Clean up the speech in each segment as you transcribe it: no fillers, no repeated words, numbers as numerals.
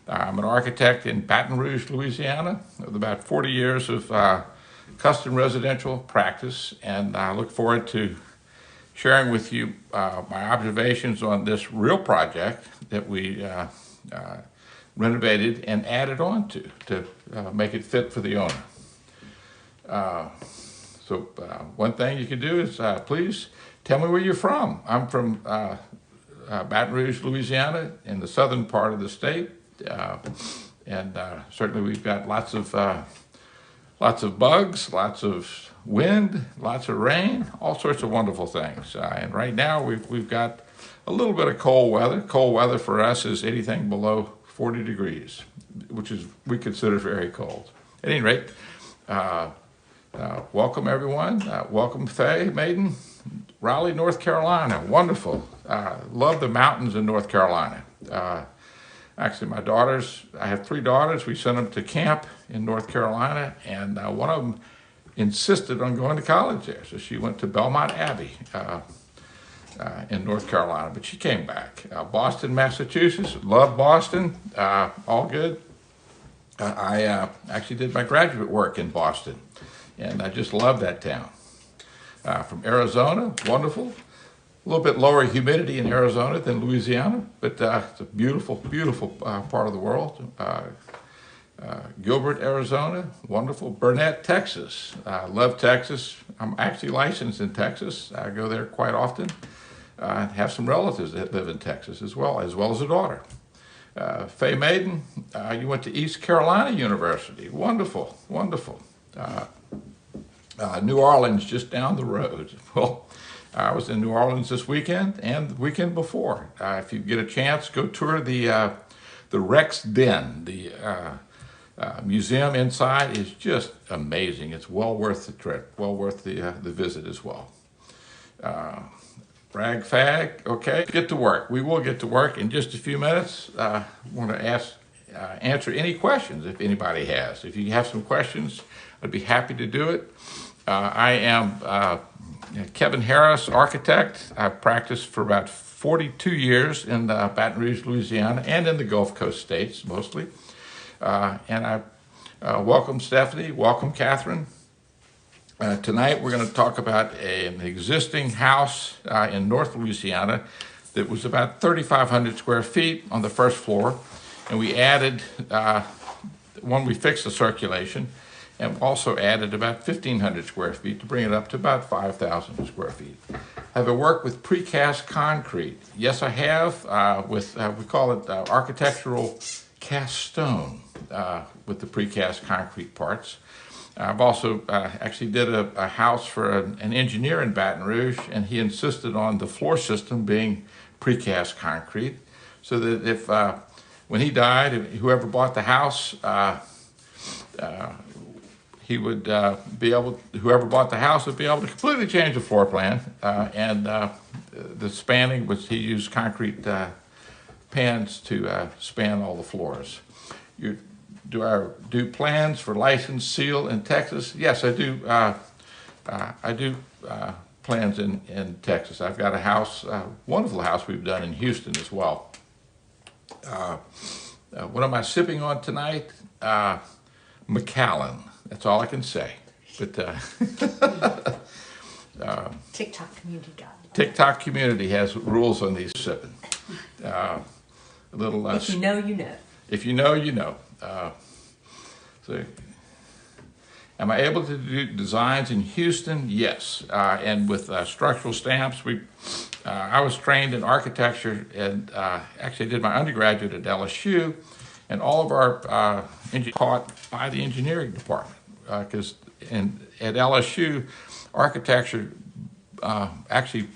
I'm an architect in Baton Rouge, Louisiana, with about 40 years of custom residential practice, and I look forward to sharing with you my observations on this real project that we renovated and added on to make it fit for the owner. So one thing you can do is please tell me where you're from. I'm from Baton Rouge, Louisiana, in the southern part of the state, and certainly we've got lots of bugs, lots of wind, lots of rain, all sorts of wonderful things. And right now we've got a little bit of cold weather. Cold weather for us is anything below 40 degrees, which is we consider very cold. At any rate, welcome everyone. Welcome FAIA Maiden, Raleigh, North Carolina. Wonderful. Love the mountains in North Carolina. Actually, my daughters, I have 3 daughters. We sent them to camp in North Carolina, and one of them insisted on going to college there. So she went to Belmont Abbey in North Carolina, but she came back. Boston, Massachusetts, love Boston, all good. I actually did my graduate work in Boston, and I just love that town. From Arizona, wonderful. A little bit lower humidity in Arizona than Louisiana, but it's a beautiful, beautiful part of the world. Gilbert, Arizona, wonderful. Burnett, Texas. Love Texas. I'm actually licensed in Texas. I go there quite often. Have some relatives that live in Texas as well as a daughter. FAIA Maiden, you went to East Carolina University. Wonderful, wonderful. New Orleans, just down the road. Well, I was in New Orleans this weekend and the weekend before. If you get a chance, go tour the Rex Den. The museum inside is just amazing. It's well worth the trip, well worth the visit as well. Brag fag, okay, get to work. We will get to work in just a few minutes. I want to answer any questions if anybody has. If you have some questions, I'd be happy to do it. I am Kevin Harris, architect. I've practiced for about 42 years in Baton Rouge, Louisiana, and in the Gulf Coast states mostly. And I welcome Stephanie, welcome Catherine. Tonight we're going to talk about an existing house in North Louisiana that was about 3,500 square feet on the first floor, and we added, we fixed the circulation, and also added about 1,500 square feet to bring it up to about 5,000 square feet. Have I worked with precast concrete? Yes, I have, we call it architectural cast stone with the precast concrete parts. I've also actually did a house for an engineer in Baton Rouge, and he insisted on the floor system being precast concrete, so that if, when he died, whoever bought the house, he would whoever bought the house would be able to completely change the floor plan, and the spanning, which he used concrete pans to span all the floors. Do I do plans for license seal in Texas? Yes, I do. I do plans in Texas. I've got a house, wonderful house we've done in Houston as well. What am I sipping on tonight? Macallan. That's all I can say. But TikTok community guide. TikTok community has rules on these sipping. A little. If you know, you know. If you know, you know. So, am I able to do designs in Houston? Yes, and with structural stamps. I was trained in architecture, and actually did my undergraduate at LSU, and all of our engineers taught by the engineering department, because at LSU, architecture actually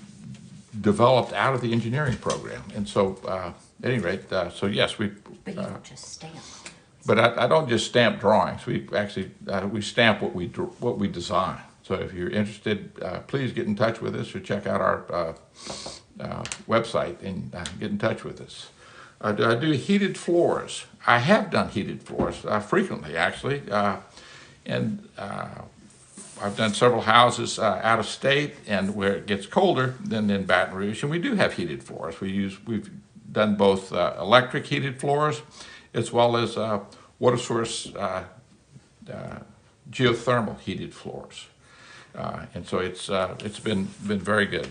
developed out of the engineering program, and so at any rate, so yes, we. But you don't just stamp. But I don't just stamp drawings. We actually we stamp what we design. So if you're interested, please get in touch with us or check out our website and get in touch with us. Do I do heated floors? I have done heated floors frequently, actually, and I've done several houses out of state and where it gets colder than in Baton Rouge, and we do have heated floors. We've done both electric heated floors as well as water source geothermal heated floors. And so it's been very good.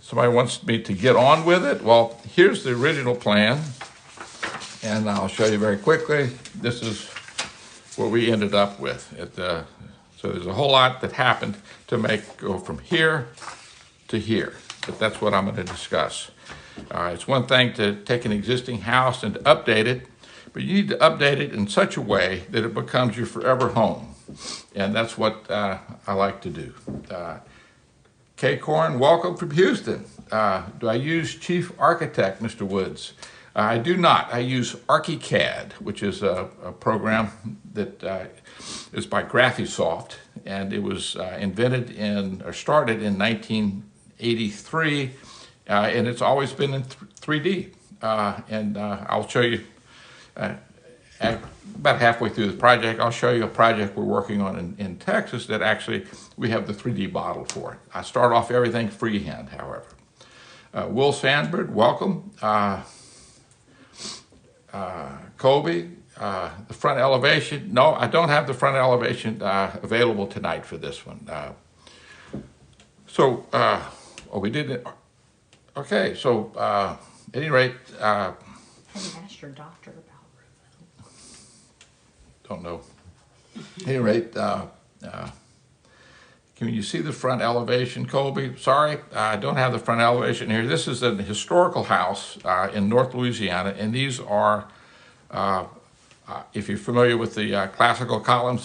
Somebody wants me to get on with it. Well, here's the original plan, and I'll show you very quickly. This is what we ended up with. So there's a whole lot that happened to go from here to here, but that's what I'm going to discuss. It's one thing to take an existing house and to update it, but you need to update it in such a way that it becomes your forever home. And that's what I like to do. Kay Corn, welcome from Houston. Do I use Chief Architect, Mr. Woods? I do not. I use ArchiCAD, which is a program that is by Graphisoft, and it was started in 1983, and it's always been in 3D. And I'll show you about halfway through the project. I'll show you a project we're working on in Texas that actually we have the 3D model for. I start off everything freehand, however. Will Sandberg, welcome. Colby, the front elevation. No, I don't have the front elevation available tonight for this one. We did it. Okay, so at any rate. Have you asked your doctor about Ruben? Don't know. At any rate, can you see the front elevation, Colby? Sorry, I don't have the front elevation here. This is a historical house in North Louisiana, and these are, if you're familiar with the classical columns,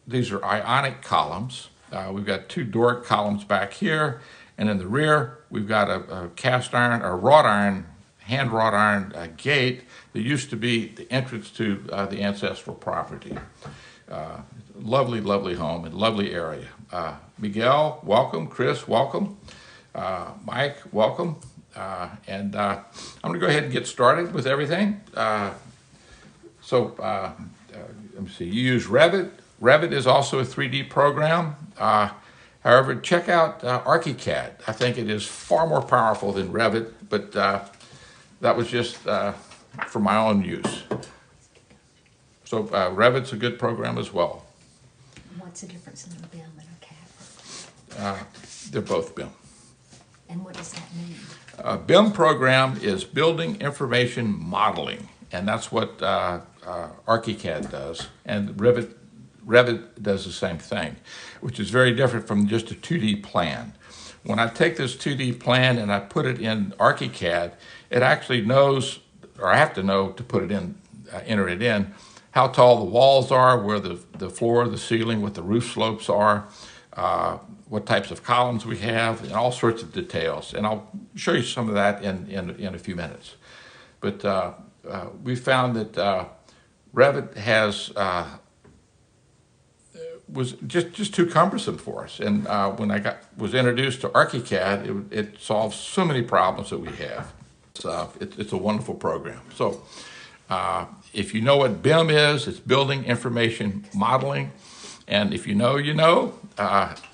these are ionic columns. We've got two Doric columns back here, and in the rear, we've got a cast iron or wrought iron, hand wrought iron gate that used to be the entrance to the ancestral property. Lovely, lovely home and lovely area. Miguel, welcome. Chris, welcome. Mike, welcome. And I'm going to go ahead and get started with everything. Let me see. You use Revit. Revit is also a 3D program. However, check out ArchiCAD. I think it is far more powerful than Revit, but that was just for my own use. So Revit's a good program as well. What's the difference in a BIM and a CAD? They're both BIM. And what does that mean? BIM program is Building Information Modeling, and that's what ArchiCAD does, and Revit does the same thing, which is very different from just a 2D plan. When I take this 2D plan and I put it in ArchiCAD, it actually knows, or I have to know to put it in, enter it in, how tall the walls are, where the floor, the ceiling, what the roof slopes are, what types of columns we have, and all sorts of details. And I'll show you some of that in a few minutes. But we found that Revit was just too cumbersome for us. And when I was introduced to ArchiCAD, it solves so many problems that we have. It's a wonderful program. So if you know what BIM is, it's Building Information Modeling. And if you know, you know.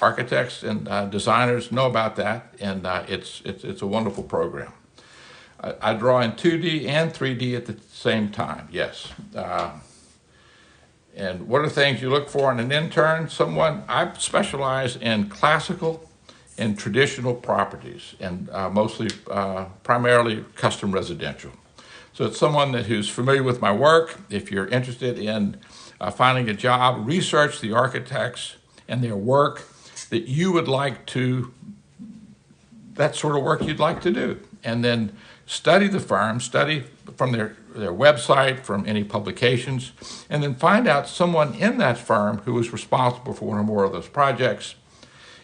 Architects and designers know about that, and it's a wonderful program. I draw in 2D and 3D at the same time, yes. And what are things you look for in an intern? I specialize in classical and traditional properties, and primarily custom residential. So it's someone who's familiar with my work. If you're interested in finding a job, research the architects and their work that you would like to, that sort of work you'd like to do. And then study the firm, study from their website, from any publications, and then find out someone in that firm who is responsible for one or more of those projects,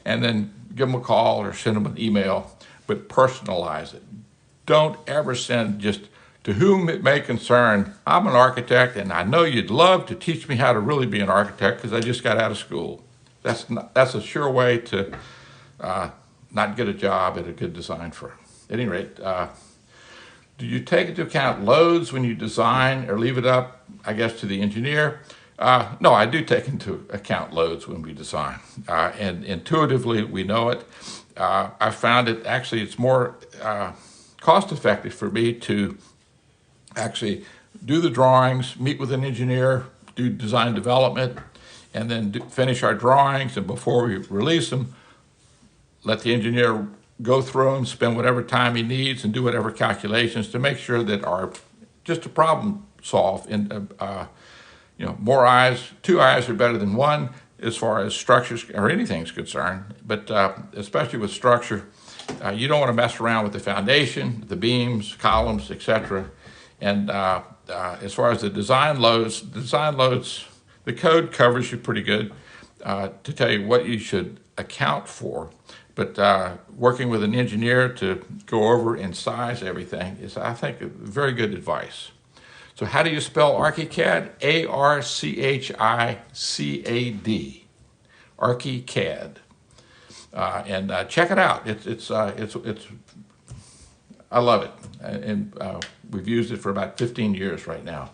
and then give them a call or send them an email, but personalize it. Don't ever send just to whom it may concern. I'm an architect, and I know you'd love to teach me how to really be an architect because I just got out of school. That's a sure way to not get a job at a good design firm. At any rate, do you take into account loads when you design or leave it up, I guess, to the engineer? No, I do take into account loads when we design. And intuitively, we know it. I found it, actually, it's more cost effective for me to actually do the drawings, meet with an engineer, do design development, and then finish our drawings, and before we release them, let the engineer go through them, spend whatever time he needs, and do whatever calculations to make sure that just a problem solve. And more eyes, two eyes are better than one as far as structures or anything's concerned, but especially with structure, you don't want to mess around with the foundation, the beams, columns, etc. And as far as the design loads, the code covers you pretty good to tell you what you should account for. But working with an engineer to go over and size everything is, I think, very good advice. So how do you spell ArchiCAD? A-R-C-H-I-C-A-D. ArchiCAD. And check it out. It's I love it. And we've used it for about 15 years right now.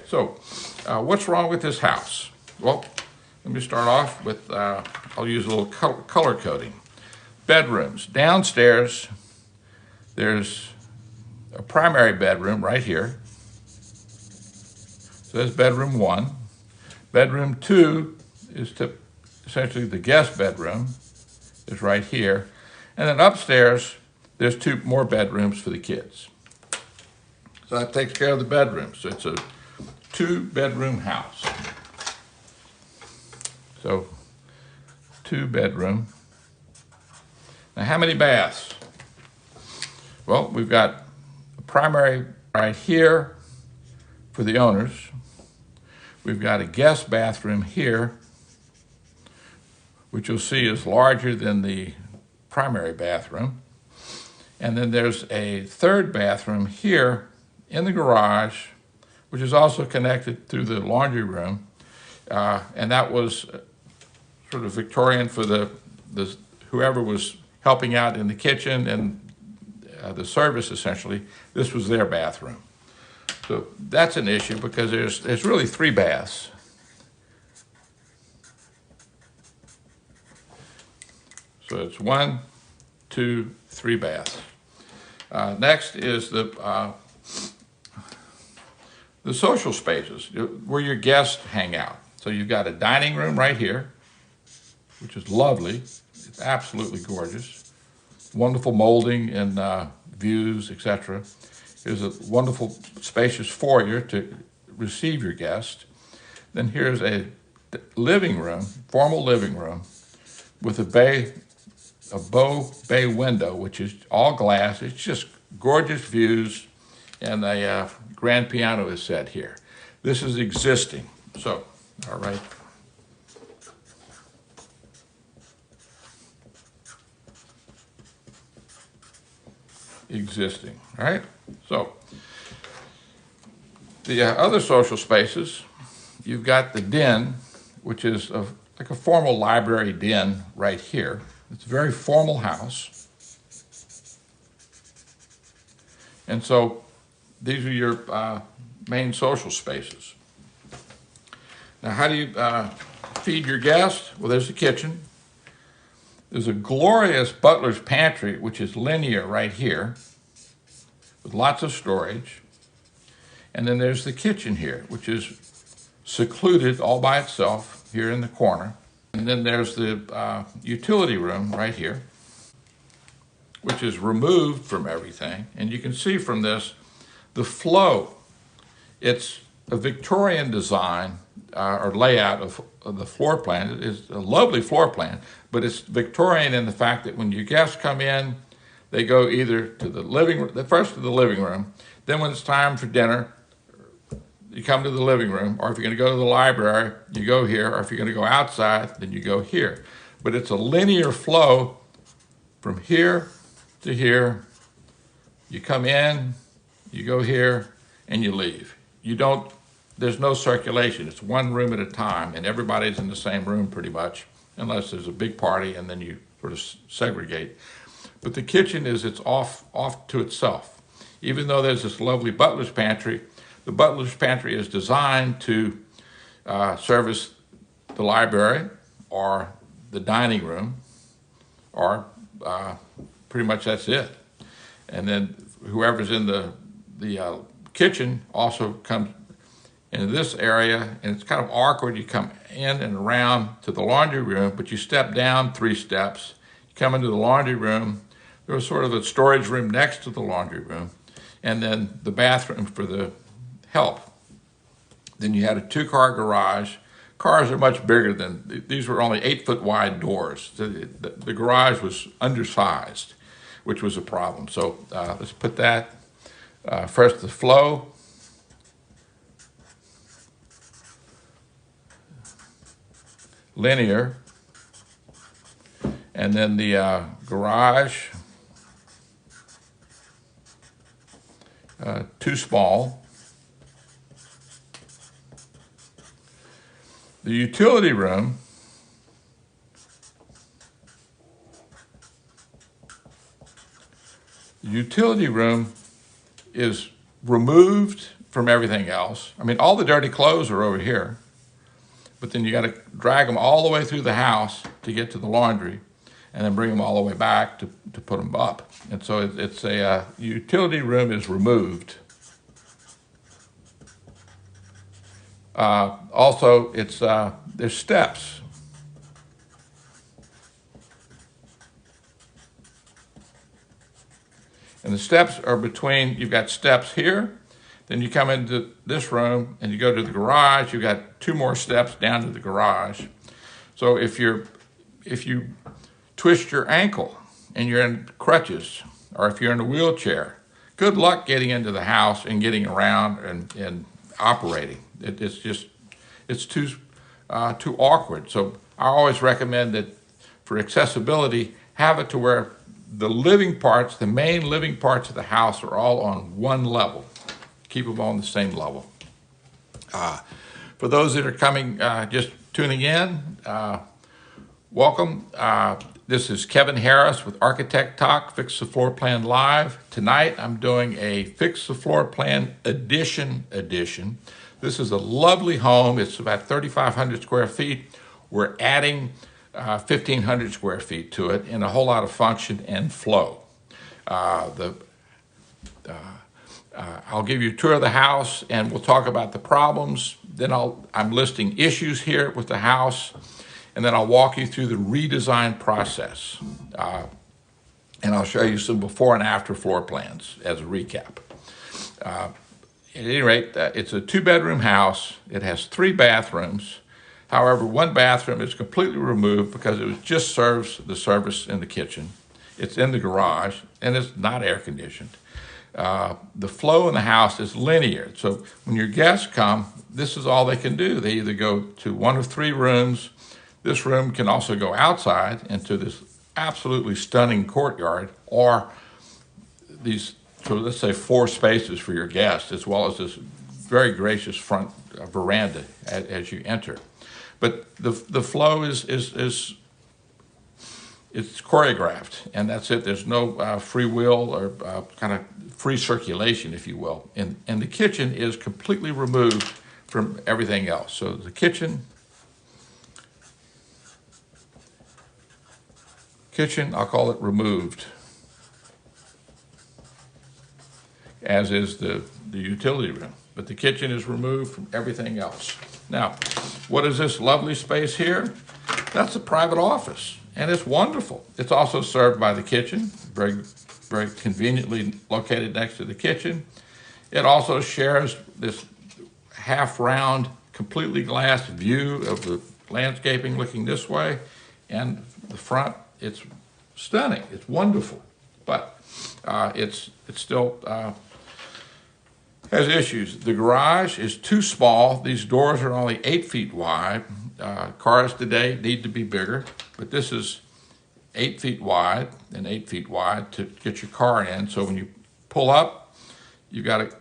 So what's wrong with this house? Well, let me start off with, I'll use a little color coding. Bedrooms. Downstairs, there's a primary bedroom right here. So that's bedroom 1. Bedroom 2 is essentially the guest bedroom, is right here. And then upstairs, there's 2 more bedrooms for the kids. So that takes care of the bedrooms. So it's a 2-bedroom house. So 2-bedroom. Now how many baths? Well, we've got a primary right here for the owners. We've got a guest bathroom here, which you'll see is larger than the primary bathroom. And then there's a 3rd bathroom here in the garage, which is also connected through the laundry room. And that was sort of Victorian for the whoever was helping out in the kitchen and the service, essentially. This was their bathroom. So that's an issue because there's really 3 baths. So it's 1, 2, 3 baths. Next is the social spaces where your guests hang out. So you've got a dining room right here, which is lovely. It's absolutely gorgeous. Wonderful molding and views, etc. Here's a wonderful spacious foyer to receive your guest. Then here's a living room, formal living room, with a bow bay window, which is all glass. It's just gorgeous views, and a grand piano is set here. This is existing. So, all right. Existing, all right? So, the other social spaces, you've got the den, which is like a formal library den right here. It's a very formal house. And so these are your main social spaces. Now, how do you feed your guests? Well, there's the kitchen. There's a glorious butler's pantry, which is linear right here, with lots of storage. And then there's the kitchen here, which is secluded all by itself here in the corner. And then there's the utility room right here, which is removed from everything. And you can see from this, the flow. It's a Victorian design or layout of the floor plan. It is a lovely floor plan, but it's Victorian in the fact that when your guests come in, they go either to the living room, first to the living room, then when it's time for dinner, you come to the living room, or if you're going to go to the library, you go here, or if you're going to go outside, then you go here. But it's a linear flow from here to here. You come in, you go here, and you leave. There's no circulation. It's one room at a time, and everybody's in the same room pretty much, unless there's a big party, and then you sort of segregate. But the kitchen it's off to itself. Even though there's this lovely butler's pantry, the butler's pantry is designed to service the library or the dining room, or pretty much that's it. And then whoever's in the kitchen also comes into this area, and it's kind of awkward. You come in and around to the laundry room, but you step down 3 steps. You come into the laundry room. There was sort of a storage room next to the laundry room, and then the bathroom for the help. Then you had a 2-car garage. Cars are much bigger than, these were only 8-foot wide doors. The garage was undersized, which was a problem. So let's put that, first the flow. Linear, and then the garage, too small. The utility room, is removed from everything else. I mean, all the dirty clothes are over here. But then you got to drag them all the way through the house to get to the laundry, and then bring them all the way back to put them up. And so it's a utility room is removed. Also, it's there's steps. And the steps are between, you've got steps here. Then you come into this room and you go to the garage. You've got 2 more steps down to the garage. So if you twist your ankle and you're in crutches, or if you're in a wheelchair, good luck getting into the house and getting around and operating. It's too awkward. So I always recommend that for accessibility, have it to where the living parts, the main living parts of the house are all on one level. Keep them on the same level. For those that are coming, just tuning in, welcome. This is Kevin Harris with Architect Talk, Fix the Floor Plan Live. Tonight I'm doing a Fix the Floor Plan edition. This is a lovely home. It's about 3,500 square feet. We're adding 1,500 square feet to it, and a whole lot of function and flow. I'll give you a tour of the house, and we'll talk about the problems. Then I'm listing issues here with the house, and then I'll walk you through the redesign process. And I'll show you some before and after floor plans as a recap. At any rate, it's a 2-bedroom house. It has 3 bathrooms. However, 1 bathroom is completely removed because it just serves the service in the kitchen. It's in the garage, and it's not air conditioned. The flow in the house is linear. So when your guests come, this is all they can do. They either go to 1 of 3 rooms. This room can also go outside into this absolutely stunning courtyard, or these, so let's say 4 spaces for your guests, as well as this very gracious front veranda as you enter. But the flow is it's choreographed, and that's it. There's no free will or kind of free circulation, if you will. And the kitchen is completely removed from everything else. So the kitchen, I'll call it removed, as is the utility room. But the kitchen is removed from everything else. Now, what is this lovely space here? That's a private office, and it's wonderful. It's also served by the kitchen, very, very conveniently located next to the kitchen. It also shares this half-round, completely glass view of the landscaping looking this way, and the front, it's stunning. It's wonderful, but it's still has issues. The garage is too small. These doors are only 8 feet wide. Cars today need to be bigger, but this is 8 feet wide and 8 feet wide to get your car in. So when you pull up, you got to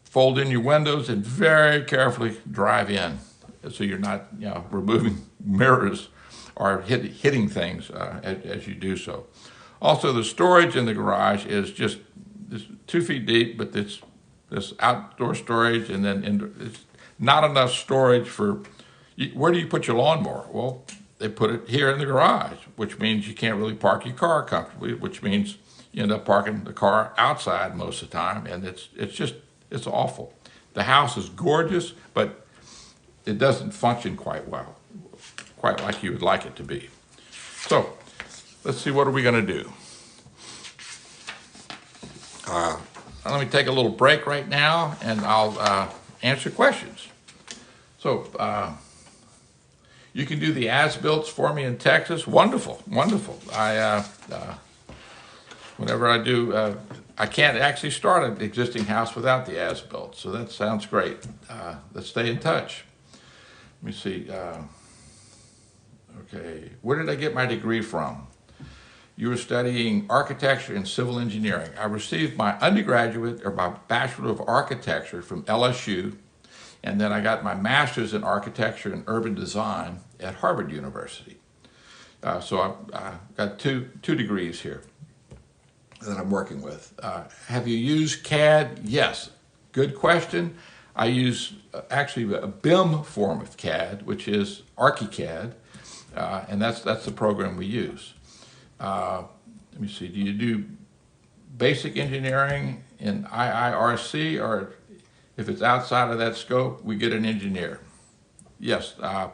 fold in your windows and very carefully drive in, so you're not, removing mirrors or hitting things as you do so. Also, the storage in the garage is just 2 feet deep, but it's this outdoor storage, and then it's not enough storage for, where do you put your lawnmower? Well, they put it here in the garage, which means you can't really park your car comfortably, which means You end up parking the car outside most of the time, and it's awful. The house is gorgeous, but it doesn't function quite well, quite like you would like it to be. So let's see, what are we going to do? Let me take a little break right now, and I'll answer questions. So you can do the as-builts for me in Texas. Wonderful, wonderful. Whenever I do, I can't actually start an existing house without the as-built, so that sounds great. Let's stay in touch. Let me see. Okay, where did I get my degree from? You were studying architecture and civil engineering. I received my undergraduate, or my Bachelor of Architecture from LSU, and then I got my master's in architecture and urban design at Harvard University. So I've got two degrees here that I'm working with. Have you used CAD? Yes. Good question. I use actually a BIM form of CAD, which is ArchiCAD, and that's the program we use. Let me see, do you do basic engineering in IIRC, or if it's outside of that scope, we get an engineer? Yes. The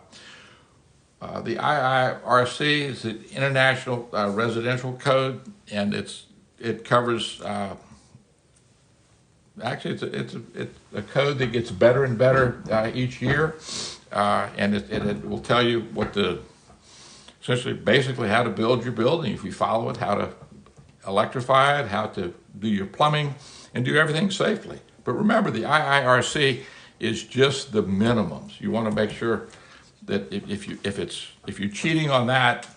IIRC is the International Residential Code, and it covers, actually it's a code that gets better and better each year, and it will tell you what essentially basically how to build your building if you follow it, how to electrify it, how to do your plumbing, and do everything safely. But remember, the IIRC is just the minimums. You want to make sure that if you're cheating on that,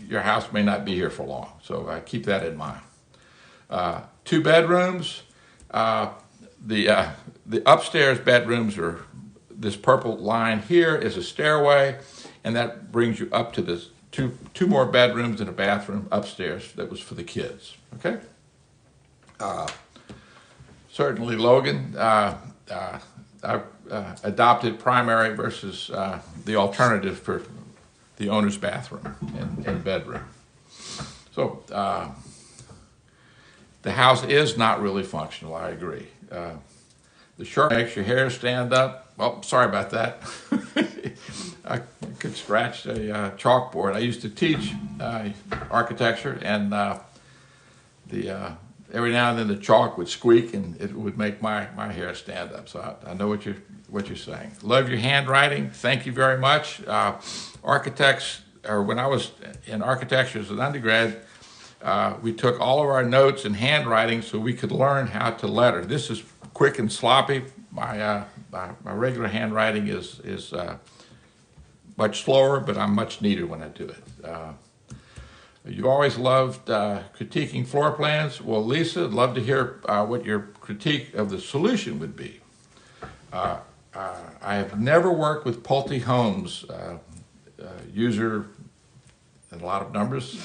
your house may not be here for long. So keep that in mind. 2 bedrooms. The upstairs bedrooms are this purple line here is a stairway, and that brings you up to this two more bedrooms and a bathroom upstairs that was for the kids. Okay. Certainly, Logan. I've adopted primary versus the alternative for the owner's bathroom and bedroom. So the house is not really functional, I agree. The shirt makes your hair stand up. Well, sorry about that. I could scratch a chalkboard. I used to teach architecture, and every now and then the chalk would squeak, and it would make my hair stand up. So I know what you're saying. Love your handwriting. Thank you very much. Architects, or when I was in architecture as an undergrad, we took all of our notes in handwriting so we could learn how to letter. This is quick and sloppy. My regular handwriting is much slower, but I'm much neater when I do it. You always loved critiquing floor plans. Well, Lisa, I'd love to hear what your critique of the solution would be. I have never worked with Pulte Homes user, and a lot of numbers.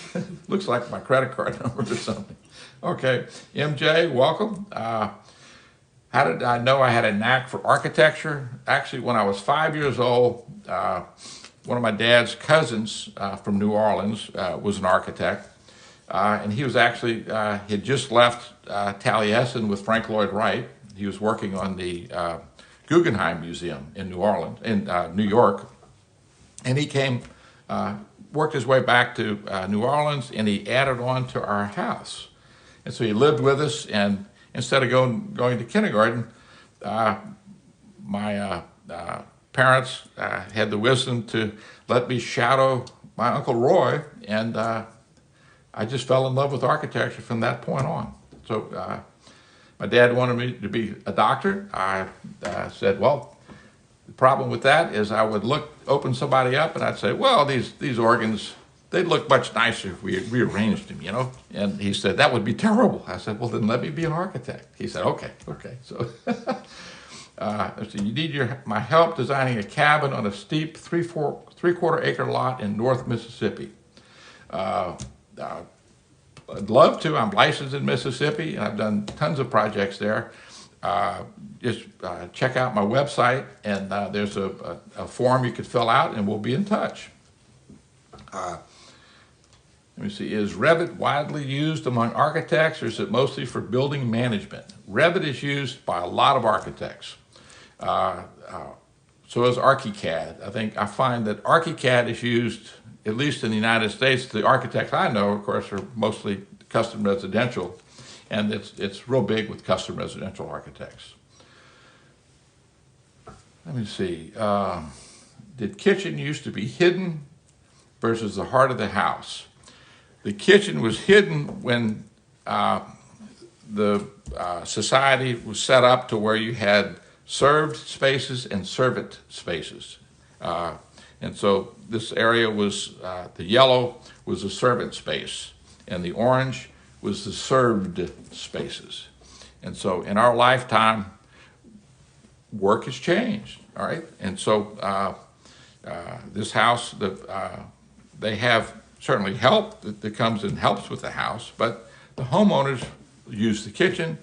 Looks like my credit card number or something. Okay, MJ, welcome. How did I know I had a knack for architecture? Actually, when I was 5 years old, one of my dad's cousins from New Orleans was an architect, and he was actually, he had just left Taliesin with Frank Lloyd Wright. He was working on the Guggenheim Museum in New Orleans, in New York, and he came, worked his way back to New Orleans, and he added on to our house. And so he lived with us, and instead of going to kindergarten, my parents had the wisdom to let me shadow my Uncle Roy, and I just fell in love with architecture from that point on. So my dad wanted me to be a doctor. I said, well, the problem with that is I would open somebody up, and I'd say, well, these organs, they'd look much nicer if we rearranged them, you know? And he said, that would be terrible. I said, well, then let me be an architect. He said, okay. So, so you need my help designing a cabin on a steep three-quarter acre lot in North Mississippi. I'd love to. I'm licensed in Mississippi, and I've done tons of projects there. Just check out my website, and there's a form you could fill out, and we'll be in touch. Let me see, is Revit widely used among architects, or is it mostly for building management? Revit is used by a lot of architects. So is ArchiCAD. I find that ArchiCAD is used, at least in the United States. The architects I know, of course, are mostly custom residential, and it's real big with custom residential architects. Let me see, did kitchen used to be hidden versus the heart of the house? The kitchen was hidden when the society was set up to where you had served spaces and servant spaces. And so this area was, the yellow was the servant space, and the orange was the served spaces. And so in our lifetime, work has changed, all right? And so this house, they have certainly help that comes and helps with the house, but the homeowners use the kitchen,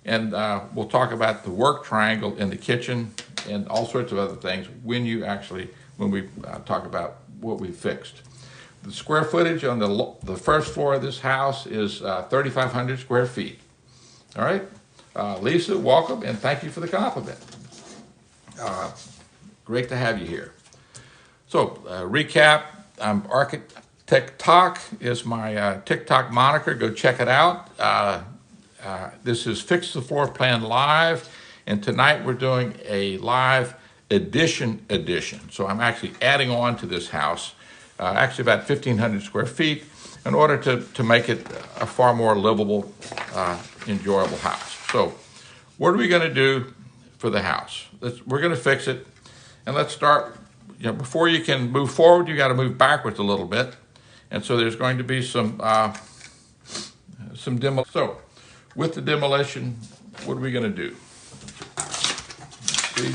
and we'll talk about the work triangle in the kitchen and all sorts of other things when we talk about what we fixed. The square footage on the first floor of this house is 3,500 square feet. All right, Lisa, welcome, and thank you for the compliment. Great to have you here. So, recap, Architect Talk is my TikTok moniker. Go check it out. This is Fix the Floor Plan Live, and tonight we're doing a live edition. So I'm actually adding on to this house, actually about 1,500 square feet, in order to make it a far more livable, enjoyable house. So what are we going to do for the house? We're going to fix it, and let's start. Before you can move forward, you got to move backwards a little bit. And so there's going to be some demolition. So with the demolition, what are we going to do? See?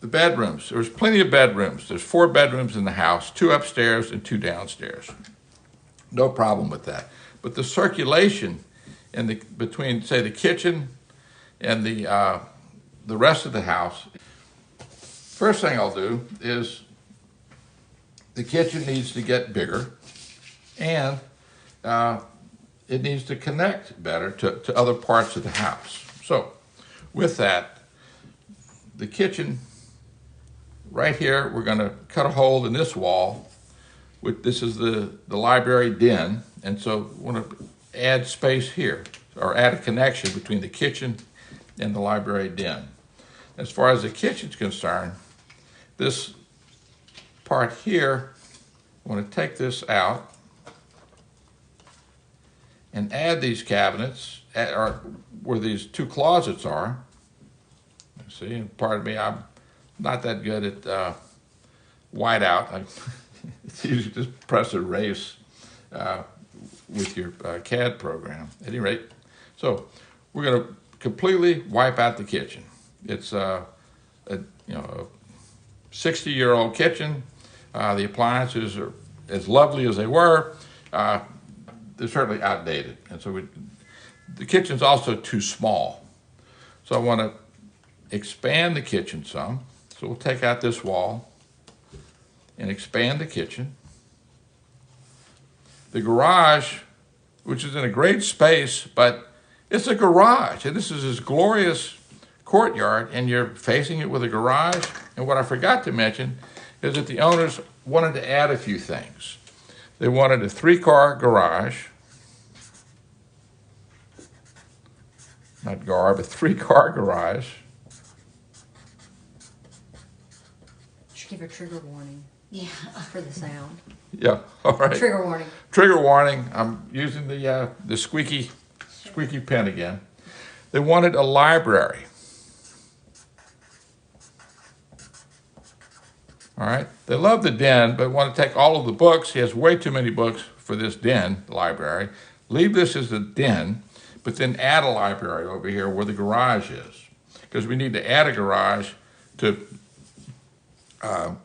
The bedrooms. There's plenty of bedrooms. There's 4 bedrooms in the house, 2 upstairs and 2 downstairs. No problem with that. But the circulation between, say, the kitchen and the rest of the house, first thing I'll do is the kitchen needs to get bigger, and it needs to connect better to other parts of the house. So with that, the kitchen, right here, we're going to cut a hole in this wall. This is the library den, and so we want to add space here, or add a connection between the kitchen and the library den. As far as the kitchen's concerned, this part here, I want to take this out and add these cabinets where these 2 closets are. See, and pardon me, I'm not that good at whiteout. It's easy to just press erase with your CAD program. At any rate, so we're going to completely wipe out the kitchen. It's a 60-year-old kitchen. The appliances are as lovely as they were. They're certainly outdated, and so the kitchen's also too small. So I want to expand the kitchen some. So we'll take out this wall and expand the kitchen. The garage, which is in a great space, but it's a garage, and this is this glorious courtyard, and you're facing it with a garage. And what I forgot to mention is that the owners wanted to add a few things. They wanted a 3-car garage, not gar, but 3-car garage. Should give a trigger warning. Yeah. For the sound. Yeah, all right. Trigger warning. Trigger warning. I'm using the squeaky pen again. They wanted a library. All right. They love the den, but want to take all of the books. He has way too many books for this den library. Leave this as a den, but then add a library over here where the garage is, because we need to add a garage to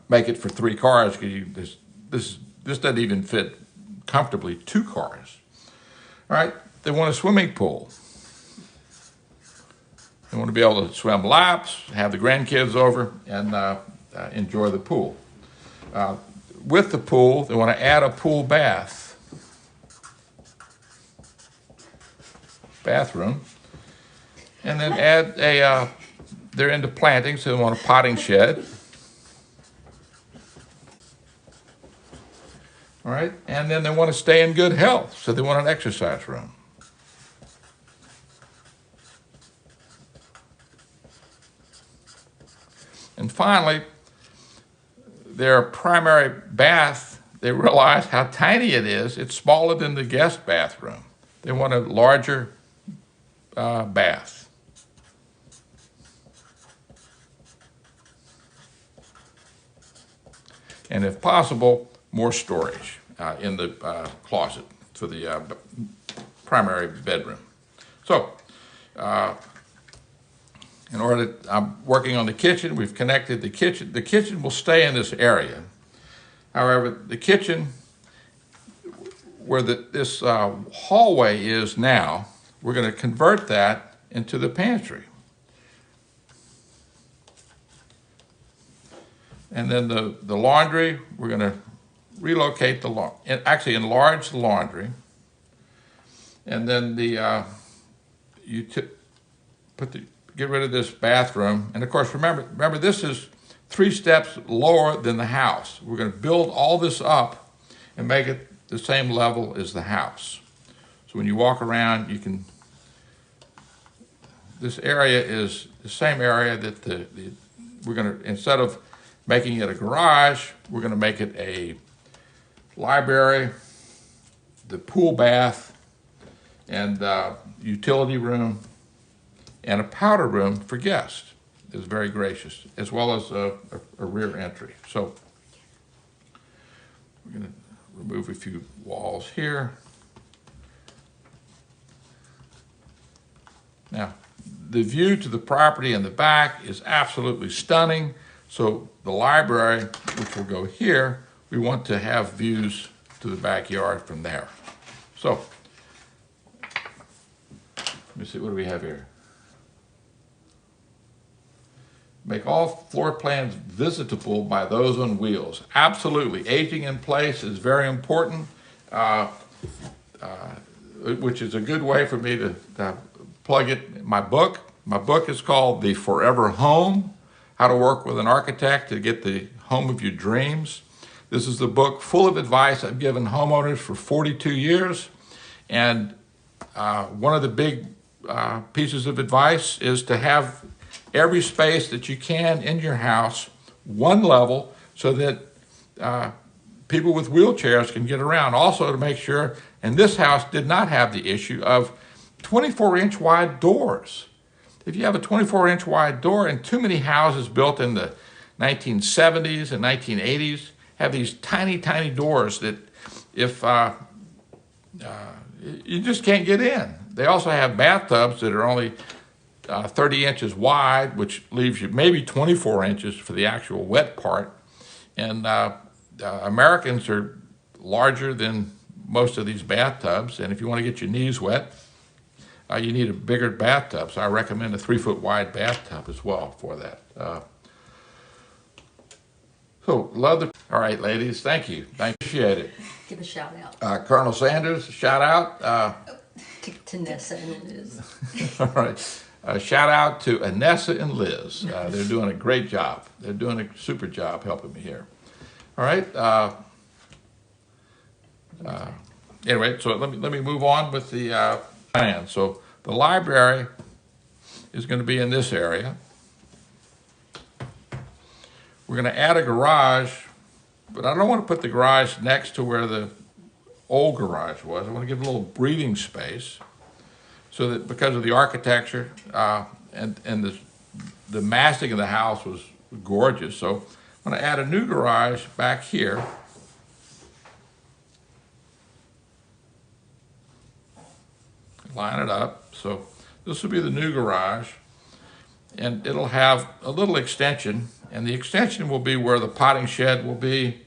make it for 3 cars. Because this doesn't even fit comfortably 2 cars. All right. They want a swimming pool. They want to be able to swim laps, have the grandkids over, and enjoy the pool. with the pool, they want to add a pool bathroom, and then add they're into planting, so they want a potting shed. All right, and then they want to stay in good health, so they want an exercise room. And finally, their primary bath, they realize how tiny it is. It's smaller than the guest bathroom. They want a larger bath. And if possible, more storage in the closet for the primary bedroom. So, in order, I'm working on the kitchen. We've connected the kitchen. The kitchen will stay in this area. However, the kitchen, where this hallway is now, we're going to convert that into the pantry. And then the laundry, we're going to relocate actually enlarge the laundry. And then get rid of this bathroom. And of course, remember this is 3 steps lower than the house. We're going to build all this up and make it the same level as the house. So when you walk around, this area is the same area that we're going to, instead of making it a garage, we're going to make it a library, the pool bath, and utility room, and a powder room for guests. Is very gracious, as well as a rear entry. So we're going to remove a few walls here. Now, the view to the property in the back is absolutely stunning. So the library, which will go here, we want to have views to the backyard from there. So, let me see, what do we have here? Make all floor plans visitable by those on wheels. Absolutely, aging in place is very important, which is a good way for me to plug it in my book. My book is called The Forever Home, How to Work with an Architect to Get the Home of Your Dreams. This is the book full of advice I've given homeowners for 42 years. And one of the big pieces of advice is to have every space that you can in your house one level so that people with wheelchairs can get around. Also to make sure, and this house did not have the issue of 24-inch wide doors. If you have a 24-inch wide door, and too many houses built in the 1970s and 1980s have these tiny, tiny doors that if you just can't get in. They also have bathtubs that are only 30 inches wide, which leaves you maybe 24 inches for the actual wet part. And Americans are larger than most of these bathtubs, and if you want to get your knees wet, you need a bigger bathtub. So I recommend a 3-foot wide bathtub as well for that. All right, ladies, thank you. I appreciate it. Give a shout out. Colonel Sanders, shout out. To Nessa and Liz. All right. Shout out to Anessa and Liz. They're doing a great job. They're doing a super job helping me here. All right. Anyway, so let me move on with the plan. So the library is going to be in this area. We're going to add a garage, but I don't want to put the garage next to where the old garage was. I want to give it a little breathing space so that because of the architecture and the massing of the house was gorgeous. So I'm going to add a new garage back here. Line it up. So this will be the new garage, and it'll have a little extension, and the extension will be where the potting shed will be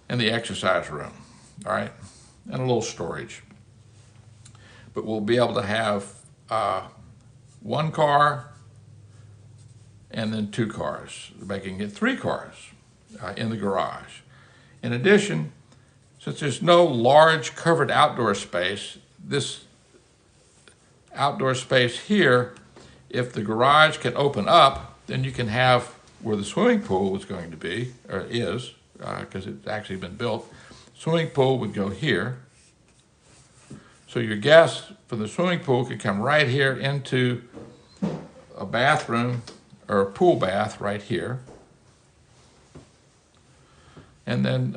and the exercise room, all right, and a little storage. But we'll be able to have 1 car and then 2 cars, making it 3 cars in the garage. In addition, since there's no large covered outdoor space, this outdoor space here, if the garage can open up, then you can have where the swimming pool was going to be, or is, because it's actually been built. Swimming pool would go here. So your guests from the swimming pool could come right here into a bathroom or a pool bath right here. And then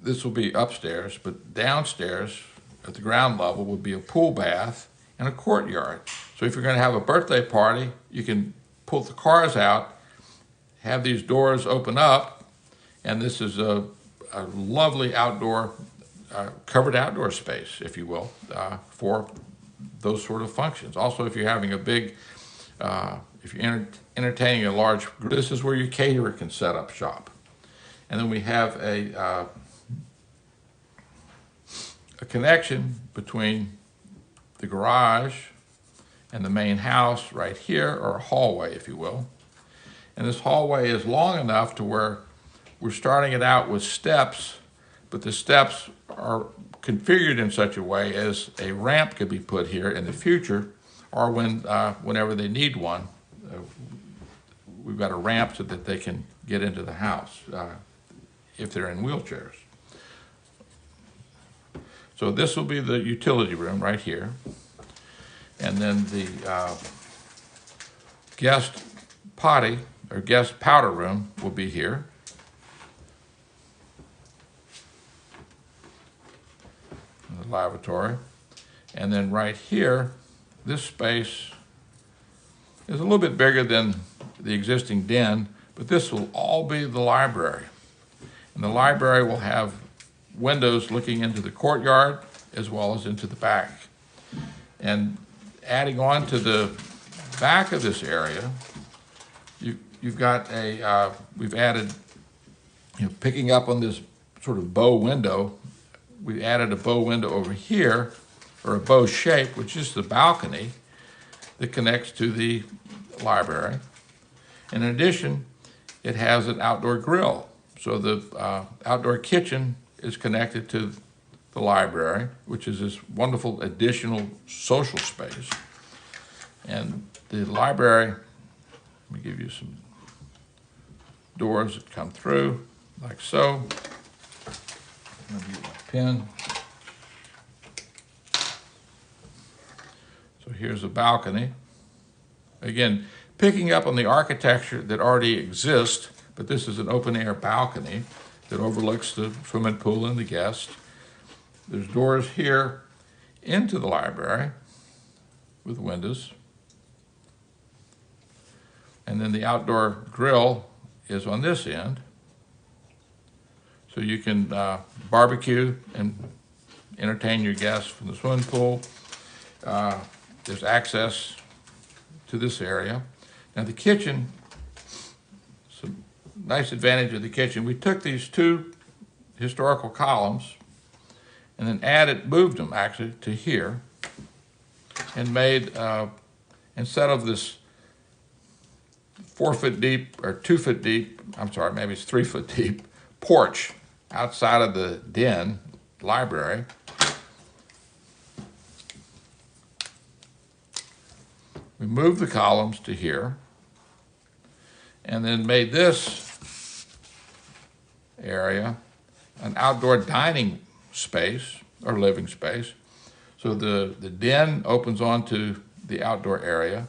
this will be upstairs, but downstairs at the ground level would be a pool bath and a courtyard. So if you're going to have a birthday party, you can pull the cars out, have these doors open up, and this is a lovely outdoor, covered outdoor space, if you will, for those sort of functions. Also, if you're having a big, if you're entertaining a large group, this is where your caterer can set up shop. And then we have a connection between the garage and the main house right here, or a hallway, if you will. And this hallway is long enough to where we're starting it out with steps, but the steps are configured in such a way as a ramp could be put here in the future, or whenever they need one. We've got a ramp so that they can get into the house if they're in wheelchairs. So this will be the utility room right here. And then the guest potty or guest powder room will be here. The lavatory. And then right here, this space is a little bit bigger than the existing den, but this will all be the library. And the library will have windows looking into the courtyard as well as into the back. And adding on to the back of this area, you've got a, we've added, picking up on this sort of bow window, we added a bow window over here, or a bow shape, which is the balcony that connects to the library. In addition, it has an outdoor grill. So the outdoor kitchen is connected to the library, which is this wonderful additional social space. And the library, let me give you some doors that come through, like so. Let me get my pen. So here's a balcony. Again, picking up on the architecture that already exists, but this is an open air balcony that overlooks the swimming pool and the guests. There's doors here into the library with windows. And then the outdoor grill is on this end. So you can barbecue and entertain your guests from the swimming pool. There's access to this area. Now the kitchen, some nice advantage of the kitchen, we took these two historical columns and then moved them actually to here, and made, instead of this 4 foot deep or 2 foot deep, I'm sorry, maybe it's 3 foot deep porch outside of the den library, we moved the columns to here and then made this area an outdoor dining space or living space. So the den opens onto the outdoor area,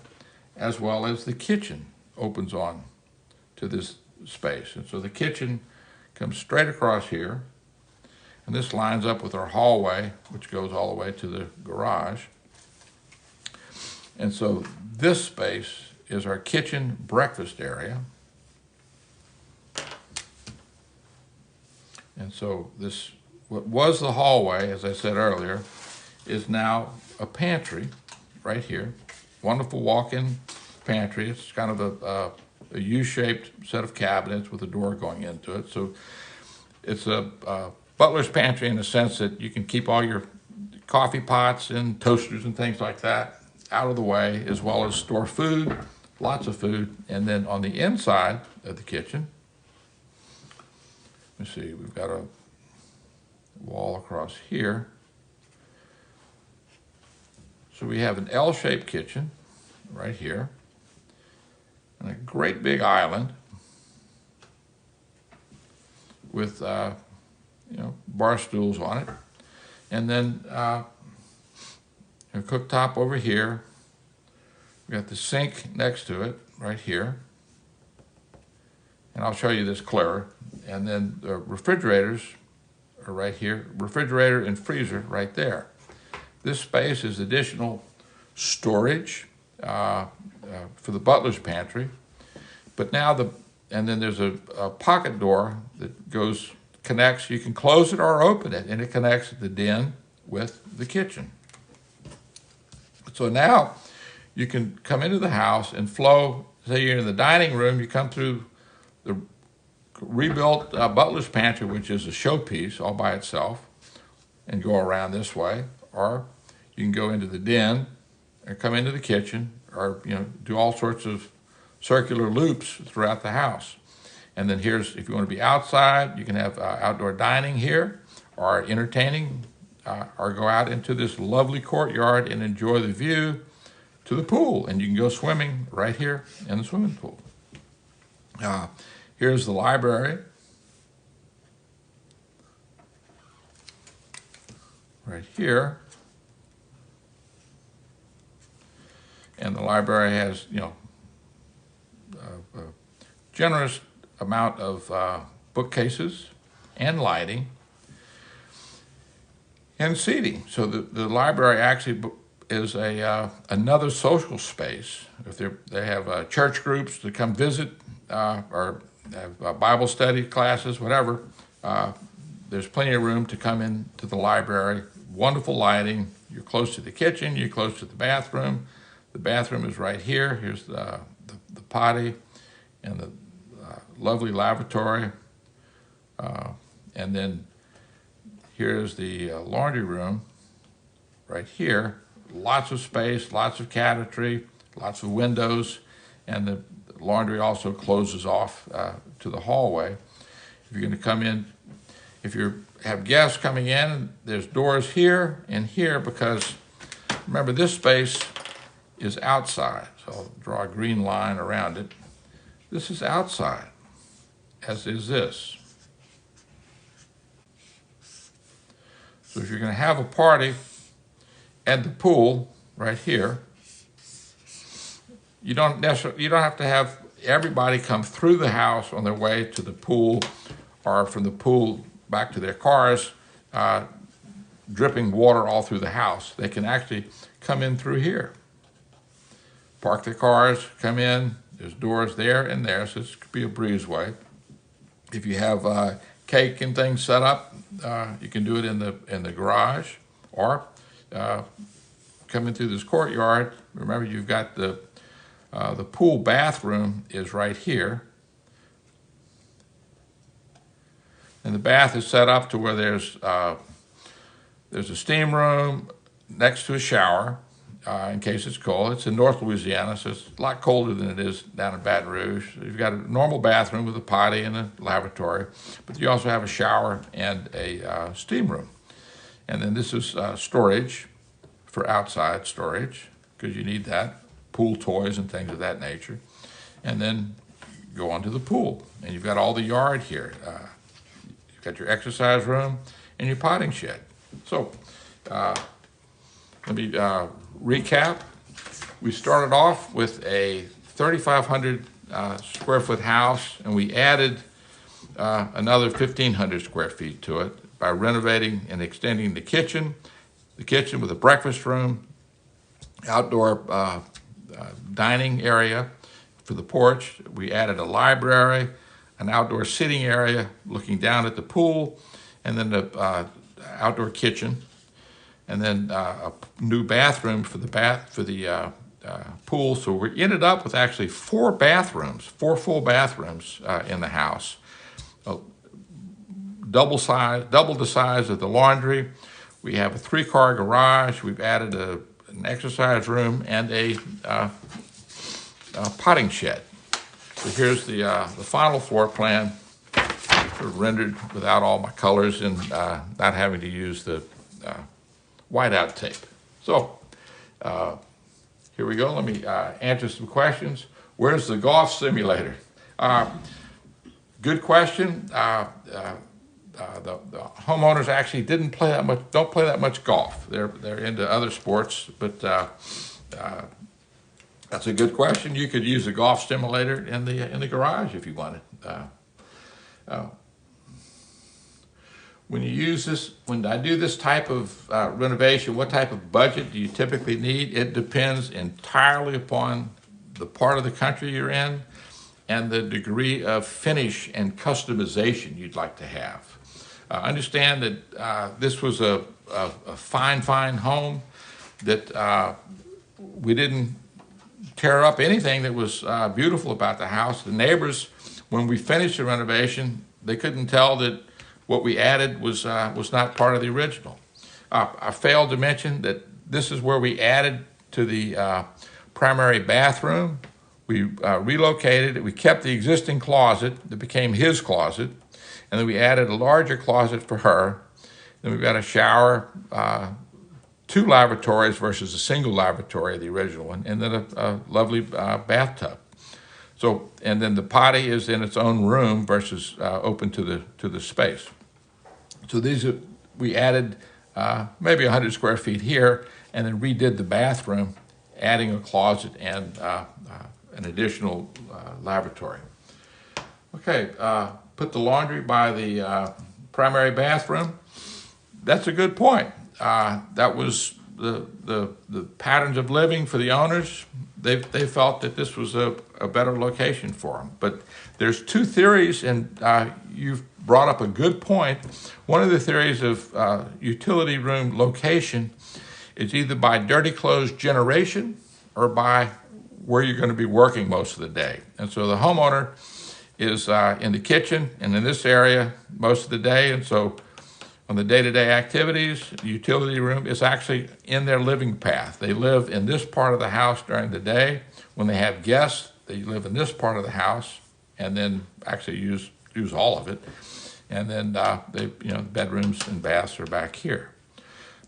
as well as the kitchen opens on to this space. And so the kitchen comes straight across here, and this lines up with our hallway, which goes all the way to the garage. And so this space is our kitchen breakfast area. And so this, what was the hallway, as I said earlier, is now a pantry right here. Wonderful walk-in pantry. It's kind of a U-shaped set of cabinets with a door going into it. So it's a butler's pantry in the sense that you can keep all your coffee pots and toasters and things like that out of the way, as well as store food, lots of food. And then on the inside of the kitchen, let me see, we've got a wall across here. So we have an L-shaped kitchen right here, and a great big island with bar stools on it, and then a cooktop over here. We got the sink next to it right here, and I'll show you this clearer. And then the refrigerators are right here, refrigerator and freezer right there. This space is additional storage for the butler's pantry. But now and then there's a pocket door that connects. You can close it or open it, and it connects the den with the kitchen. So now you can come into the house and flow. Say you're in the dining room, you come through the rebuilt butler's pantry, which is a showpiece all by itself, and go around this way. Or you can go into the den and come into the kitchen, or do all sorts of circular loops throughout the house. And then here's, if you want to be outside, you can have outdoor dining here, or entertaining, or go out into this lovely courtyard and enjoy the view to the pool. And you can go swimming right here in the swimming pool. Here's the library. Right here. And the library has, a generous amount of bookcases and lighting and seating. So the library actually is another social space. If they have church groups to come visit or have Bible study classes, whatever, there's plenty of room to come into the library. Wonderful lighting. You're close to the kitchen. You're close to the bathroom. The bathroom is right here. Here's the potty and the lovely lavatory. And then here's the laundry room right here. Lots of space, lots of cabinetry, lots of windows, and the laundry also closes off to the hallway. If you're going to come in, if you have guests coming in, there's doors here and here, because remember, this space is outside. So I'll draw a green line around it. This is outside, as is this. So if you're going to have a party at the pool right here, you don't have to have everybody come through the house on their way to the pool, or from the pool back to their cars, dripping water all through the house. They can actually come in through here. Park their cars, come in. There's doors there and there, so this could be a breezeway. If you have cake and things set up, you can do it in the garage, or come in through this courtyard. Remember, you've got the pool bathroom is right here, and the bath is set up to where there's a steam room next to a shower. In case it's cold. It's in North Louisiana, so it's a lot colder than it is down in Baton Rouge. You've got a normal bathroom with a potty and a lavatory, but you also have a shower and a steam room. And then this is storage for outside storage, because you need that, pool toys and things of that nature. And then go onto the pool, and you've got all the yard here. You've got your exercise room and your potting shed. So let me recap. We started off with a 3,500 square foot house, and we added another 1,500 square feet to it by renovating and extending the kitchen with a breakfast room, outdoor dining area for the porch. We added a library, an outdoor sitting area looking down at the pool, and then the outdoor kitchen. And then a new bathroom for the pool. So we ended up with actually four full bathrooms in the house. Double the size of the laundry. We have a 3-car garage. We've added an exercise room and a potting shed. So here's the final floor plan sort of rendered without all my colors and not having to use the whiteout tape. So here we go. Let me answer some questions. Where's the golf simulator? Good question. The homeowners actually don't play that much golf. They're into other sports, but that's a good question. You could use a golf simulator in the garage if you wanted. When I do this type of renovation, what type of budget do you typically need? It depends entirely upon the part of the country you're in and the degree of finish and customization you'd like to have. Understand that this was a fine home, that we didn't tear up anything that was beautiful about the house. The neighbors, when we finished the renovation, they couldn't tell that what we added was not part of the original. I failed to mention that this is where we added to the primary bathroom. We relocated it. We kept the existing closet that became his closet, and then we added a larger closet for her. Then we've got a shower, 2 lavatories versus a single lavatory, the original one, and then a lovely bathtub. So, and then the potty is in its own room versus open to the space. So we added maybe 100 square feet here, and then redid the bathroom, adding a closet and an additional lavatory. Okay, put the laundry by the primary bathroom. That's a good point. That was the patterns of living for the owners. They felt that this was a better location for them. But there's 2 theories, and you've brought up a good point. One of the theories of utility room location is either by dirty clothes generation or by where you're going to be working most of the day. And so the homeowner is in the kitchen and in this area most of the day, and so on the day-to-day activities, the utility room is actually in their living path. They live in this part of the house during the day. When they have guests, they live in this part of the house and then actually use all of it. And then the bedrooms and baths are back here.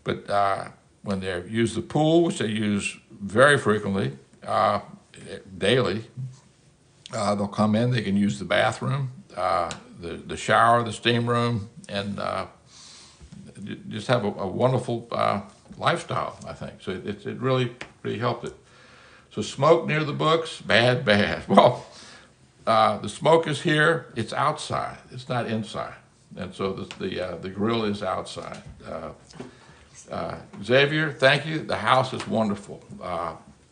But when they use the pool, which they use very frequently, daily, they'll come in, they can use the bathroom, the shower, the steam room, and just have a wonderful lifestyle, I think. So it really helped it. So smoke near the books, bad. Well, the smoke is here. It's outside. It's not inside. And so the grill is outside. Xavier, thank you. The house is wonderful.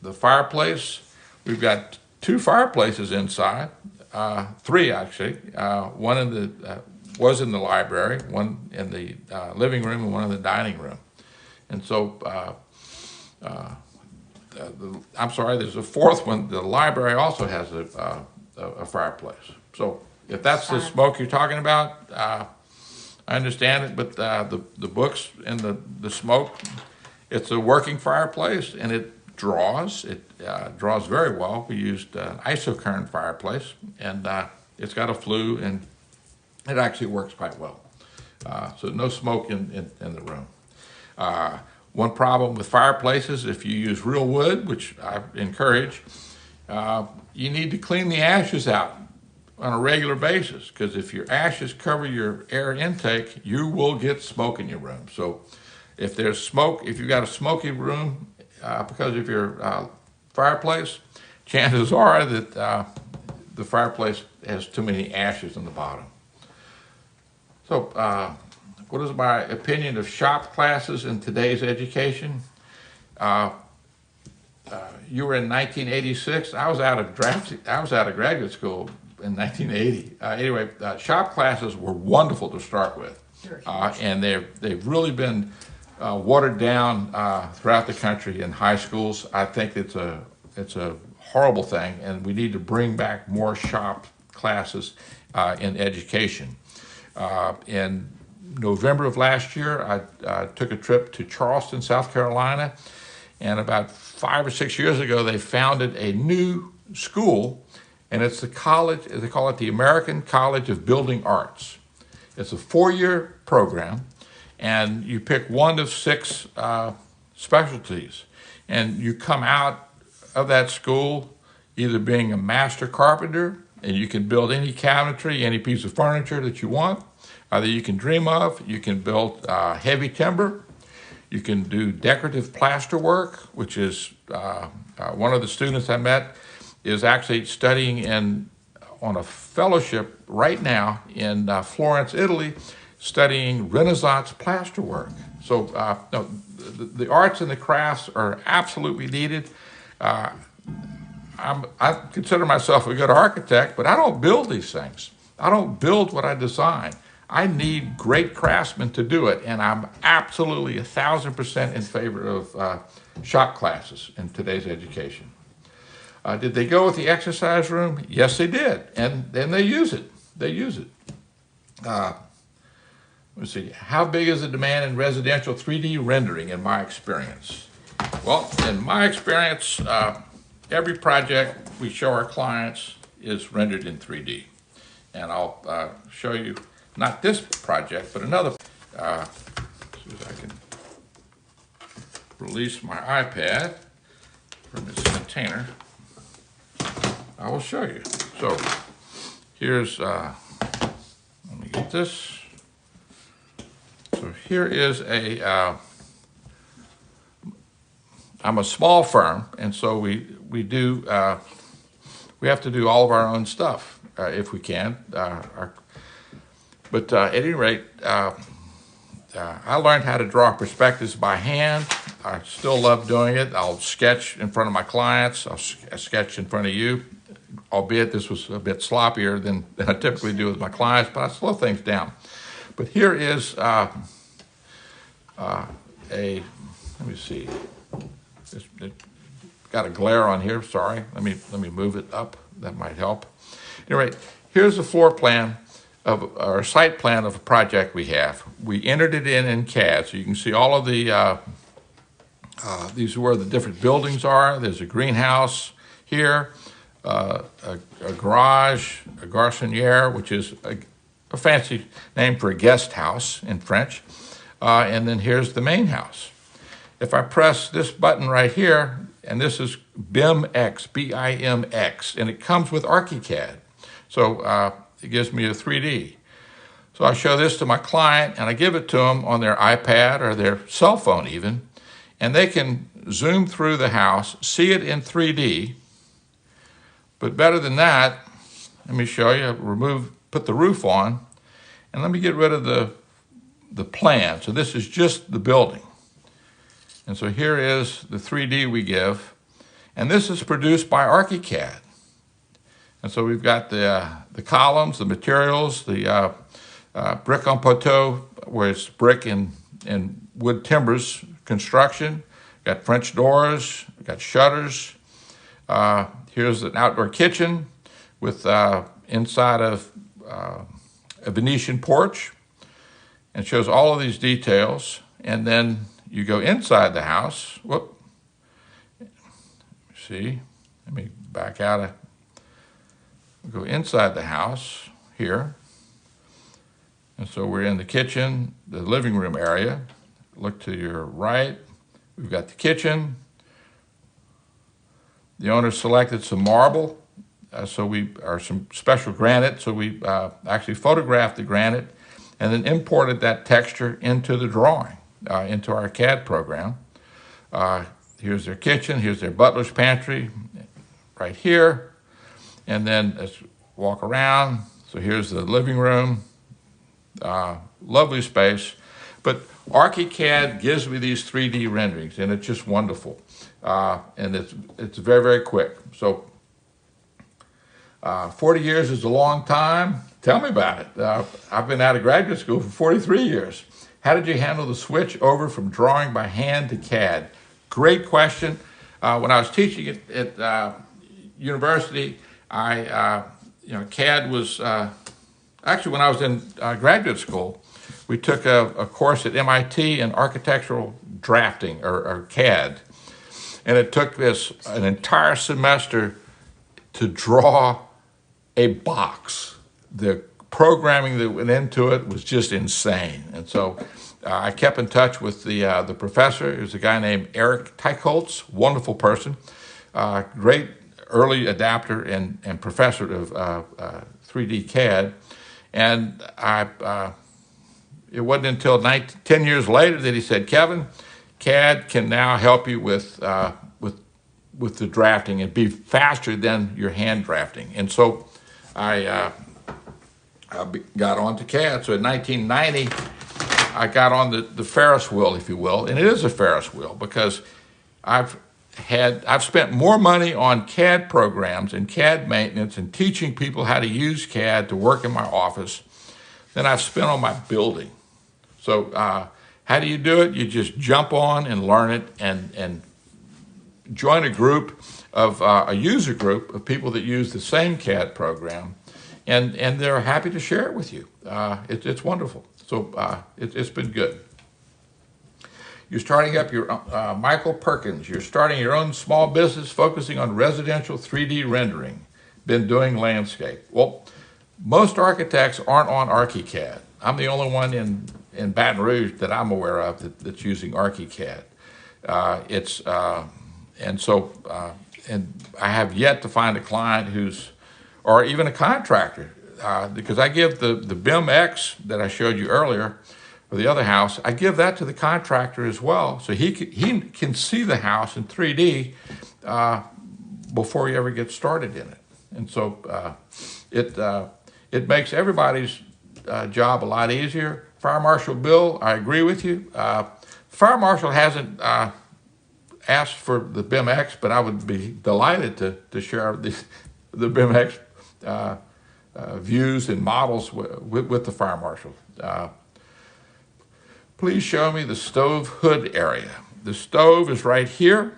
The fireplace, we've got 2 fireplaces inside, 3 actually. One was in the library, one in the living room, and one in the dining room. And so, I'm sorry, there's a 4th one. The library also has a fireplace. So if that's the smoke you're talking about, I understand it, but the books and the smoke, it's a working fireplace, and it draws very well. We used isocurrent fireplace, and it's got a flue, and it actually works quite well. So no smoke in the room. One problem with fireplaces, if you use real wood, which I encourage, you need to clean the ashes out on a regular basis, because if your ashes cover your air intake, you will get smoke in your room. So if there's smoke, if you've got a smoky room because of your fireplace, chances are that the fireplace has too many ashes in the bottom. So what is my opinion of shop classes in today's education? You were in 1986. I was out of graduate school in 1980. Anyway, shop classes were wonderful to start with, and they've really been watered down throughout the country in high schools. I think it's a horrible thing, and we need to bring back more shop classes in education. In November of last year, I took a trip to Charleston, South Carolina, and about 5 or 6 years ago, they founded a new school, and it's the college, they call it the American College of Building Arts. It's a 4-year program, and you pick one of 6 specialties. And you come out of that school either being a master carpenter, and you can build any cabinetry, any piece of furniture that you want, that you can dream of. You can build heavy timber. You can do decorative plaster work, which is one of the students I met is actually studying on a fellowship right now in Florence, Italy, studying Renaissance plasterwork. So no, the arts and the crafts are absolutely needed. I consider myself a good architect, but I don't build these things. I don't build what I design. I need great craftsmen to do it, and I'm absolutely 1,000% in favor of shop classes in today's education. Did they go with the exercise room? Yes, they did, and they use it. They use it. Let's see, how big is the demand in residential 3D rendering in my experience? Well, in my experience, every project we show our clients is rendered in 3D. And I'll show you, not this project, but another. As soon as I can release my iPad from its container, I will show you. So here's, let me get this. So here is I'm a small firm, and so we have to do all of our own stuff if we can. But at any rate, I learned how to draw perspectives by hand. I still love doing it. I'll sketch in front of my clients. I'll sketch in front of you, albeit this was a bit sloppier than I typically do with my clients, but I slow things down. But here is let me see. It got a glare on here, sorry. Let me move it up, that might help. Anyway, here's a floor plan or site plan of a project we have. We entered it in CAD, so you can see all of the, these are where the different buildings are. There's a greenhouse here, a garage, a garçonnière, which is a fancy name for a guest house in French. And then here's the main house. If I press this button right here, and this is BIMX, B-I-M-X, and it comes with ArchiCAD. So it gives me a 3D. So I show this to my client, and I give it to them on their iPad or their cell phone even, and they can zoom through the house, see it in 3D. But better than that, let me show you, put the roof on, and let me get rid of the plan. So this is just the building. And so here is the 3D we give, and this is produced by ArchiCAD. And so we've got the columns, the materials, the brick en poteau, where it's brick and wood timbers construction. Got French doors, got shutters. Here's an outdoor kitchen with inside of a Venetian porch, and shows all of these details. And then you go inside the house. Whoop. See, let me back out of. Go inside the house here. And so we're in the kitchen, the living room area. Look to your right. We've got the kitchen. The owner selected some marble, some special granite. So we actually photographed the granite and then imported that texture into the drawing, into our CAD program. Here's their kitchen. Here's their butler's pantry right here. And then let's walk around. So here's the living room. Lovely space. But ArchiCAD gives me these 3D renderings, and it's just wonderful. And it's very, very quick. So 40 years is a long time. Tell me about it. I've been out of graduate school for 43 years. How did you handle the switch over from drawing by hand to CAD? Great question. When I was teaching at university, CAD was, actually when I was in graduate school, we took a course at MIT in architectural drafting or CAD. And it took an entire semester to draw a box, the programming that went into it was just insane. And so I kept in touch with the professor. He was a guy named Eric Teichholz, wonderful person, great early adapter and professor of 3D CAD. And it wasn't until 10 years later that he said, Kevin, CAD can now help you with the drafting and be faster than your hand drafting. And so I got onto CAD. So in 1990, I got on the Ferris wheel, if you will, and it is a Ferris wheel because I've spent more money on CAD programs and CAD maintenance and teaching people how to use CAD to work in my office than I've spent on my building. So how do you do it? You just jump on and learn it and join a group of a user group of people that use the same CAD program, and they're happy to share it with you. It's wonderful. So it's been good. You're starting up your, Michael Perkins, you're starting your own small business focusing on residential 3D rendering. Been doing landscape. Well, most architects aren't on ArchiCAD. I'm the only one in Baton Rouge that I'm aware of that's using ArchiCAD. And I have yet to find a client or even a contractor, because I give the BIM X that I showed you earlier, or the other house, I give that to the contractor as well, so he can see the house in 3D before he ever gets started in it. And so it makes everybody's job a lot easier. Fire Marshal Bill, I agree with you. Fire Marshal hasn't asked for the BIM X, but I would be delighted to share the BIM X views and models with the Fire Marshal. Please show me the stove hood area. The stove is right here,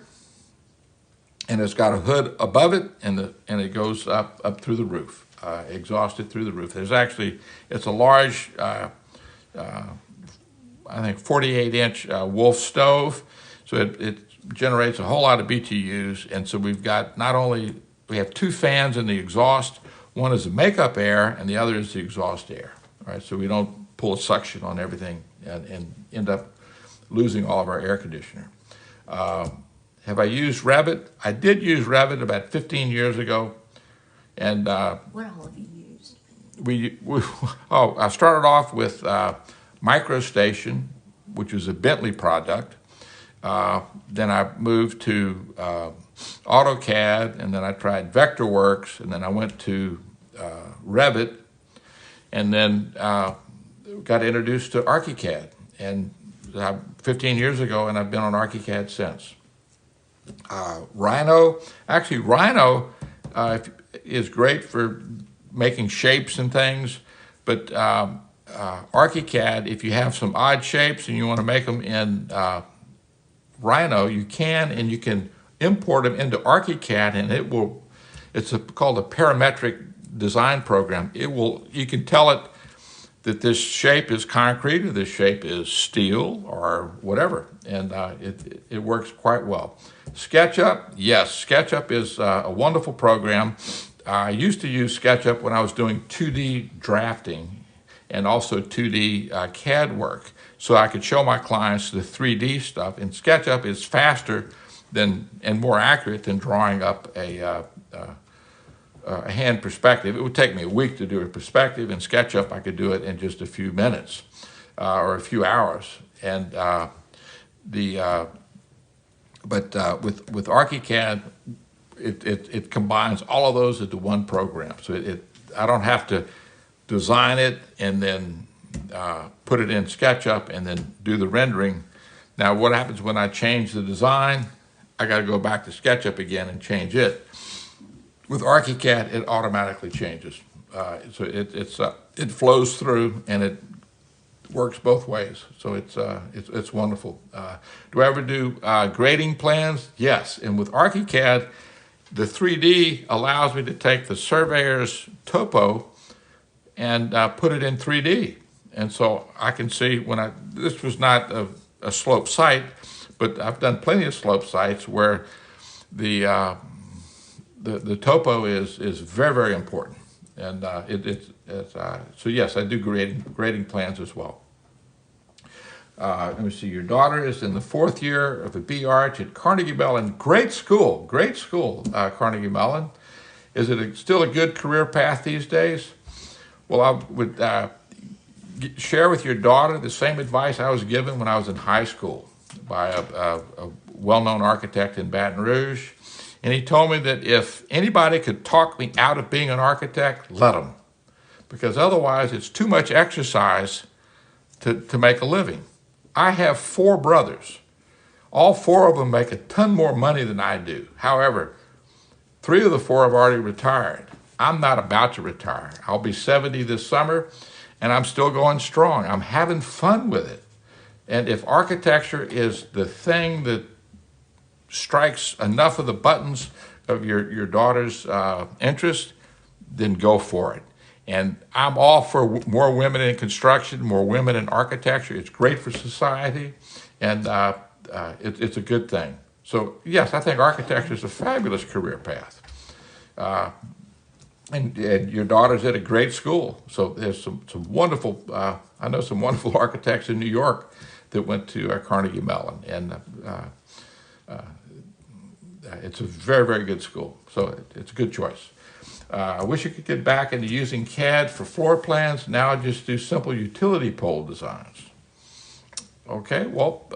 and it's got a hood above it, and it goes up through the roof, exhausted through the roof. It's a large, I think 48-inch Wolf stove, so it generates a whole lot of BTUs, and so we have two fans in the exhaust. One is the makeup air, and the other is the exhaust air. All right, so we don't pull a suction on everything and end up losing all of our air conditioner. Have I used Revit? I did use Revit about 15 years ago, and what all have you used? I started off with MicroStation, which was a Bentley product. Then I moved to AutoCAD, and then I tried Vectorworks, and then I went to Revit, and then got introduced to ArchiCAD, and 15 years ago, and I've been on ArchiCAD since. Rhino is great for making shapes and things, but ArchiCAD, if you have some odd shapes and you want to make them in Rhino, you can import them into ArchiCAD, and it's called a parametric design program. You can tell it that this shape is concrete or this shape is steel or whatever, and it works quite well. SketchUp, yes, SketchUp is a wonderful program. I used to use SketchUp when I was doing 2D drafting and also 2D CAD work, so I could show my clients the 3D stuff, and SketchUp is faster and more accurate than drawing up a hand perspective. It would take me a week to do a perspective. In SketchUp, I could do it in just a few minutes or a few hours. And with ArchiCAD, it combines all of those into one program. So I don't have to design it and then put it in SketchUp and then do the rendering. Now, what happens when I change the design? I got to go back to SketchUp again and change it. With ArchiCAD, it automatically changes. So it flows through, and it works both ways. So it's wonderful. Do I ever do grading plans? Yes. And with ArchiCAD, the 3D allows me to take the surveyor's topo and put it in 3D. And so I can see this was not a slope site, but I've done plenty of slope sites where the topo is very, very important. And so yes, I do grading plans as well. Let me see, your daughter is in the 4th year of a B-Arch at Carnegie Mellon. Great school, Carnegie Mellon. Is it still a good career path these days? Well, I would share with your daughter the same advice I was given when I was in high school by a well-known architect in Baton Rouge. And he told me that if anybody could talk me out of being an architect, let them. Because otherwise it's too much exercise to make a living. I have 4 brothers. All 4 of them make a ton more money than I do. However, 3 of the 4 have already retired. I'm not about to retire. I'll be 70 this summer, and I'm still going strong. I'm having fun with it. And if architecture is the thing that strikes enough of the buttons of your daughter's interest, then go for it. And I'm all for more women in construction, more women in architecture. It's great for society, and it's a good thing. So yes, I think architecture is a fabulous career path. And your daughter's at a great school. So there's some wonderful, I know some wonderful architects in New York that went to Carnegie Mellon. And it's a very, very good school. So it's a good choice. I wish you could get back into using CAD for floor plans. Now I just do simple utility pole designs. Okay, well,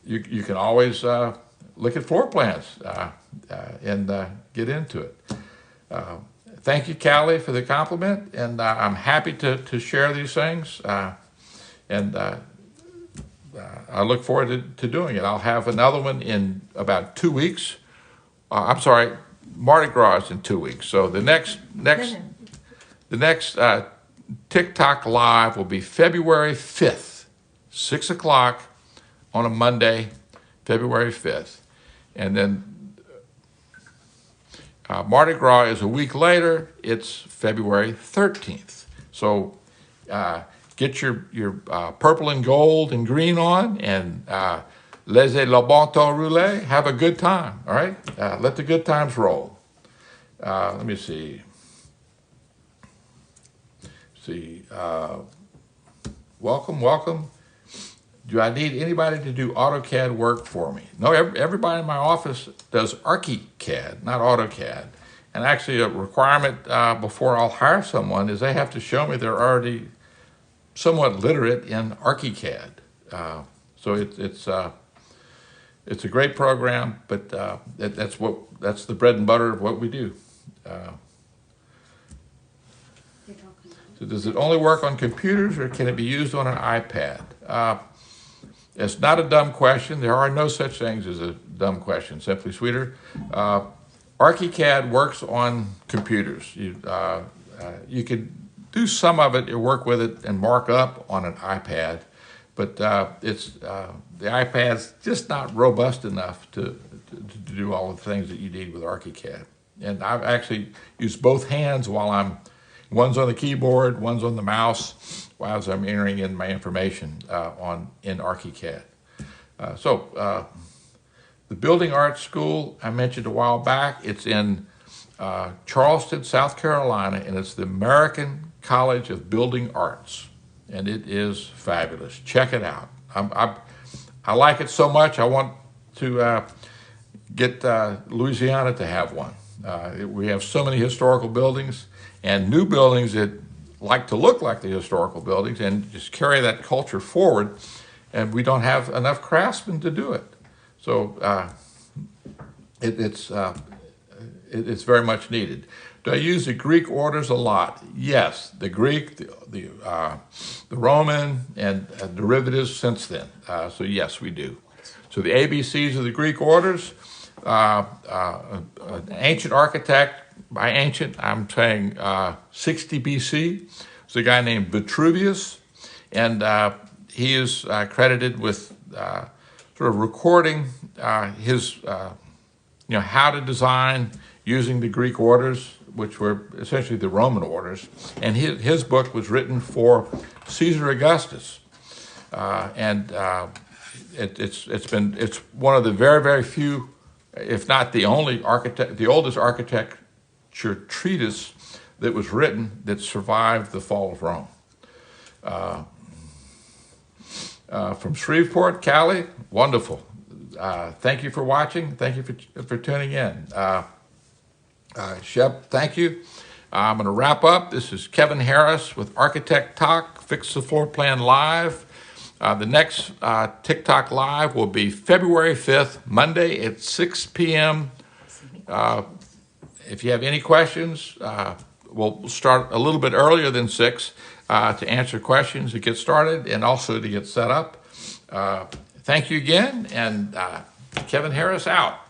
you can always look at floor plans and get into it. Thank you, Callie, for the compliment, and I'm happy to share these things, and I look forward to doing it. I'll have another one in about 2 weeks. I'm sorry, Mardi Gras is in 2 weeks. So the next TikTok Live will be February 5th, 6 o'clock on a Monday, February 5th. And then Mardi Gras is a week later. It's February 13th. So get your purple and gold and green on, and laissez le bon temps rouler. Have a good time, all right? Let the good times roll. Let me see. Welcome. Do I need anybody to do AutoCAD work for me? No, everybody in my office does ArchiCAD, not AutoCAD. And actually a requirement before I'll hire someone is they have to show me they're already somewhat literate in ArchiCAD. So it's a great program, but that's the bread and butter of what we do. So does it only work on computers, or can it be used on an iPad? It's not a dumb question. There are no such things as a dumb question, simply sweeter. ArchiCAD works on computers. You could do some of it, work with it, and mark up on an iPad, but the iPad's just not robust enough to do all the things that you need with ArchiCAD. And I've actually used both hands while one's on the keyboard, one's on the mouse, while I'm entering in my information in ArchiCAD. The Building Arts School I mentioned a while back, it's in Charleston, South Carolina, and it's the American College of Building Arts, and it is fabulous. Check it out. I like it so much, I want to get Louisiana to have one. We have so many historical buildings and new buildings that like to look like the historical buildings and just carry that culture forward, and we don't have enough craftsmen to do it. So it's very much needed. Do I use the Greek orders a lot? Yes, the Greek, the Roman, and derivatives since then. So yes, we do. So the ABCs of the Greek orders. An ancient architect, by ancient I'm saying 60 BC, it's a guy named Vitruvius, and he is credited with sort of recording his, how to design using the Greek orders, which were essentially the Roman orders, and his book was written for Caesar Augustus, and it's one of the very, very few, if not the only the oldest architecture treatise that was written that survived the fall of Rome. From Shreveport, Cali, wonderful. Thank you for watching. Thank you for tuning in. Shep, thank you. I'm going to wrap up. This is Kevin Harris with Architect Talk, Fix the Floor Plan Live. The next TikTok Live will be February 5th, Monday at 6 p.m. If you have any questions, we'll start a little bit earlier than 6 to answer questions, to get started, and also to get set up. Thank you again, and Kevin Harris out.